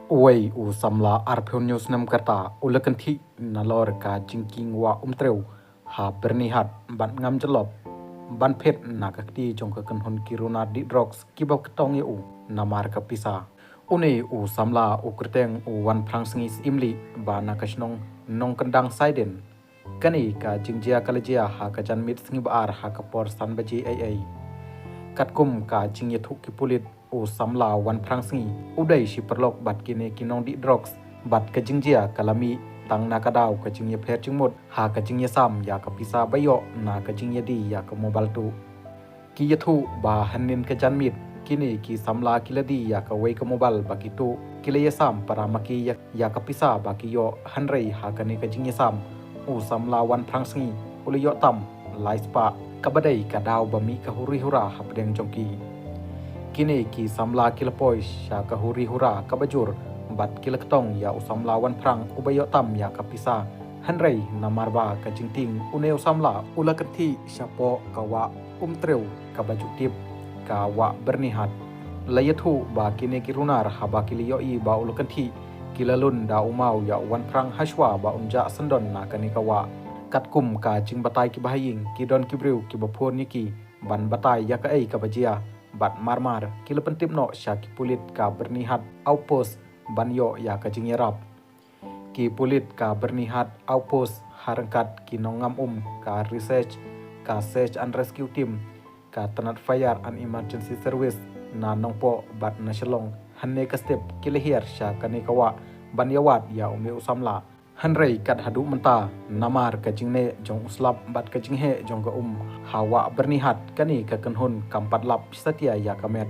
Uway u samla RPO News nam kata ulakanthi nalor ka jingking wa umtreu ha bernihat ban ngam jelop ban phet na kakti jong ka kanhon kiruna di drugs kibab ketong ye u namar ka pisa une u samla u kurteng u wan prangsngis imli ba na kasnong nong kendang saiden kani ka jingjia kalajia ha ka janmit singi baar ha ka por san baji ai katkum ka jingye thuk ki pulit u samla wan prangsngi udai si perlok bat kine kinong di drugs bat ka jingjia kalami tang na ka daw ka jingye pher jingmot ha ka jingye sam ya ka pisa bayo na ka jingye di ya ka mobile tu ki yathu ba hanin ka janmit kini ki samla kiladi ya ka wei ka mobile bakitu kilaya sam para maki ya ka pisa bakiyo hanrei ha ka ne ka jingye sam u samla wan prangsngi uliyo tam laispa kabadai ka daw bami ka huri hura hapdeng jongki kini ki samla kilapoi sya ka huri hura kabajur bat kilaktong ya usamla wan prang ubayo tam ya kapisa hanrei namarba ka jingting uneu samla ulakanthi syapo kawa umtreu kabaju tip kawa bernihat layathu ba kini kirunar haba kiliyo i ba ulakanthi kilalun da umau ya wan prang haswa ba unja sendon na kani kawa katkum ka jingbatai ki bahaying kidon kibriu ki bapur niki ban batai ya ka ei kabajia bat marmar kila pentip no syaki pulit ka bernihat outpost banyo ya ka jingyarap ki pulit ka bernihat outpost harangkat ki nongam ka research ka search and rescue team ka tanat fire and emergency service na nongpo bat nasyalong hanne ka step kila hiar sya kani kawa banyawat ya umi usamla hanrei kat hadu menta namar ka jingne jong uslap bat ka jinghe jong ka hawa bernihat kani ka kanhun kampat lap setia ya kamet